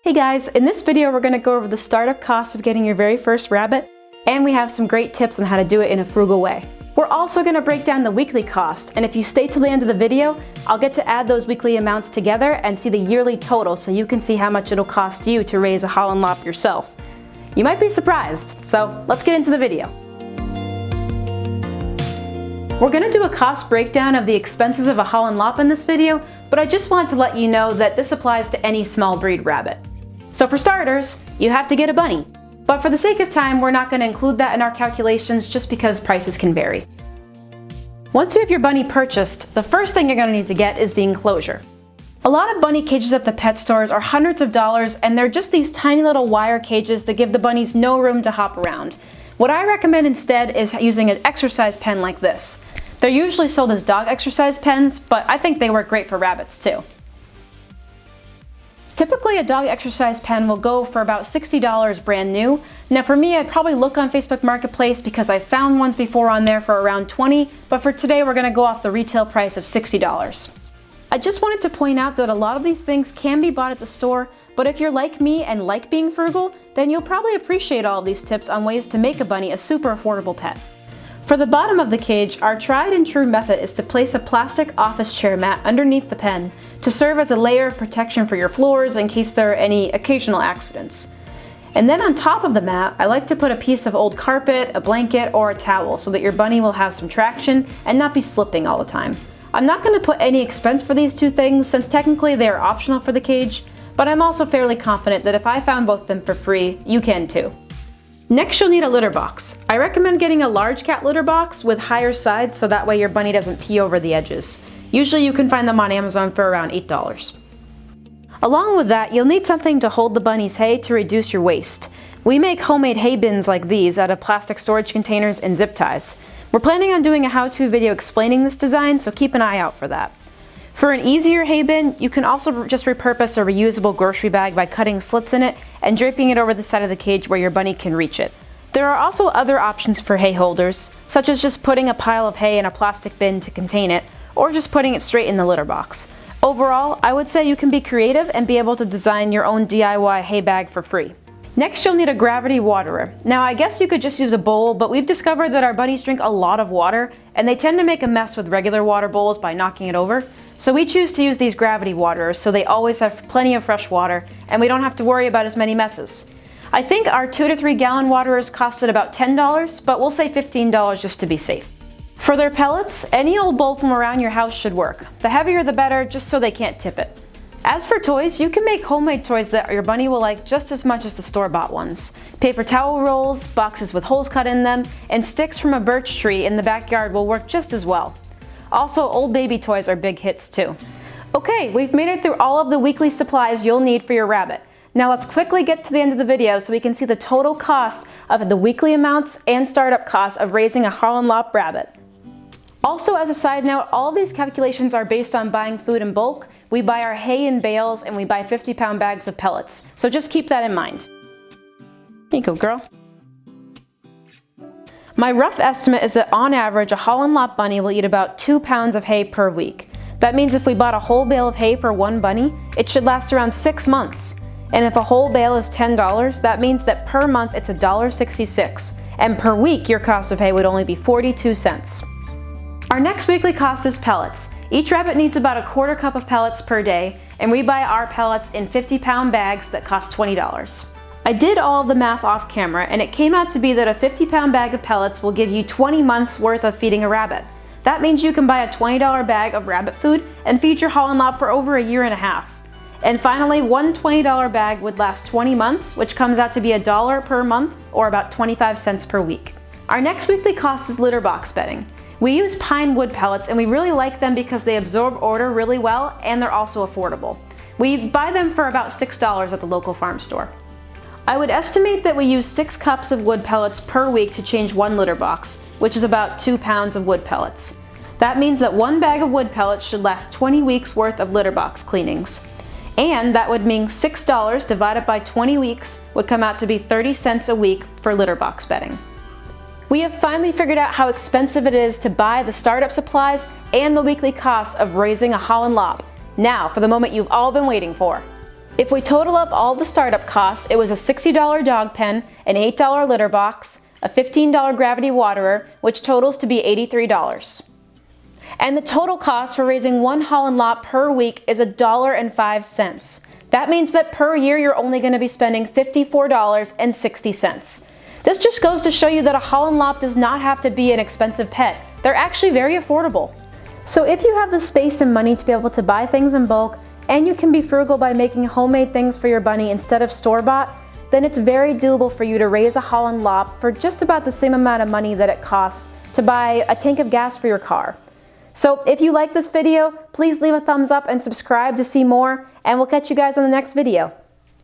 Hey guys, in this video we're going to go over the startup costs of getting your very first rabbit, and we have some great tips on how to do it in a frugal way. We're also going to break down the weekly cost, and if you stay till the end of the video, I'll get to add those weekly amounts together and see the yearly total so you can see how much it'll cost you to raise a Holland Lop yourself. You might be surprised, so let's get into the video. We're going to do a cost breakdown of the expenses of a Holland Lop in this video, but I just want to let you know that this applies to any small breed rabbit. So for starters, you have to get a bunny. But for the sake of time, we're not going to include that in our calculations just because prices can vary. Once you have your bunny purchased, the first thing you're going to need to get is the enclosure. A lot of bunny cages at the pet stores are hundreds of dollars, and they're just these tiny little wire cages that give the bunnies no room to hop around. What I recommend instead is using an exercise pen like this. They're usually sold as dog exercise pens, but I think they work great for rabbits too. Typically a dog exercise pen will go for about $60 brand new. Now for me, I'd probably look on Facebook Marketplace because I found ones before on there for around $20, but for today we're going to go off the retail price of $60. I just wanted to point out that a lot of these things can be bought at the store, but if you're like me and like being frugal, then you'll probably appreciate all of these tips on ways to make a bunny a super affordable pet. For the bottom of the cage, our tried and true method is to place a plastic office chair mat underneath the pen to serve as a layer of protection for your floors in case there are any occasional accidents. And then on top of the mat, I like to put a piece of old carpet, a blanket, or a towel so that your bunny will have some traction and not be slipping all the time. I'm not going to put any expense for these two things since technically they are optional for the cage, but I'm also fairly confident that if I found both of them for free, you can too. Next, you'll need a litter box. I recommend getting a large cat litter box with higher sides so that way your bunny doesn't pee over the edges. Usually you can find them on Amazon for around $8. Along with that, you'll need something to hold the bunny's hay to reduce your waste. We make homemade hay bins like these out of plastic storage containers and zip ties. We're planning on doing a how-to video explaining this design, so keep an eye out for that. For an easier hay bin, you can also just repurpose a reusable grocery bag by cutting slits in it and draping it over the side of the cage where your bunny can reach it. There are also other options for hay holders, such as just putting a pile of hay in a plastic bin to contain it, or just putting it straight in the litter box. Overall, I would say you can be creative and be able to design your own DIY hay bag for free. Next, you'll need a gravity waterer. Now, I guess you could just use a bowl, but we've discovered that our bunnies drink a lot of water, and they tend to make a mess with regular water bowls by knocking it over. So we choose to use these gravity waterers so they always have plenty of fresh water, and we don't have to worry about as many messes. I think our 2 to 3 gallon waterers costed about $10, but we'll say $15 just to be safe. For their pellets, any old bowl from around your house should work. The heavier the better, just so they can't tip it. As for toys, you can make homemade toys that your bunny will like just as much as the store-bought ones. Paper towel rolls, boxes with holes cut in them, and sticks from a birch tree in the backyard will work just as well. Also, old baby toys are big hits too. Okay, we've made it through all of the weekly supplies you'll need for your rabbit. Now let's quickly get to the end of the video so we can see the total cost of the weekly amounts and startup costs of raising a Holland Lop rabbit. Also, as a side note, all of these calculations are based on buying food in bulk. We buy our hay in bales and we buy 50-pound bags of pellets. So just keep that in mind. Here you go, girl. My rough estimate is that on average, a Holland Lop bunny will eat about 2 pounds of hay per week. That means if we bought a whole bale of hay for one bunny, it should last around 6 months. And if a whole bale is $10, that means that per month it's $1.66. And per week, your cost of hay would only be 42 cents. Our next weekly cost is pellets. Each rabbit needs about a quarter cup of pellets per day, and we buy our pellets in 50-pound bags that cost $20. I did all of the math off camera, and it came out to be that a 50-pound bag of pellets will give you 20 months worth of feeding a rabbit. That means you can buy a $20 bag of rabbit food and feed your Holland Lop for over a year and a half. And finally, one $20 bag would last 20 months, which comes out to be $1 per month, or about 25 cents per week. Our next weekly cost is litter box bedding. We use pine wood pellets, and we really like them because they absorb odor really well, and they're also affordable. We buy them for about $6 at the local farm store. I would estimate that we use 6 cups of wood pellets per week to change one litter box, which is about 2 pounds of wood pellets. That means that one bag of wood pellets should last 20 weeks worth of litter box cleanings. And that would mean $6 divided by 20 weeks would come out to be 30 cents a week for litter box bedding. We have finally figured out how expensive it is to buy the startup supplies and the weekly costs of raising a Holland Lop. Now for the moment you've all been waiting for. If we total up all the startup costs, it was a $60 dog pen, an $8 litter box, a $15 gravity waterer, which totals to be $83. And the total cost for raising one Holland Lop per week is $1.05. That means that per year you're only going to be spending $54.60. This just goes to show you that a Holland Lop does not have to be an expensive pet. They're actually very affordable. So if you have the space and money to be able to buy things in bulk, and you can be frugal by making homemade things for your bunny instead of store-bought, then it's very doable for you to raise a Holland Lop for just about the same amount of money that it costs to buy a tank of gas for your car. So if you like this video, please leave a thumbs up and subscribe to see more, and we'll catch you guys on the next video.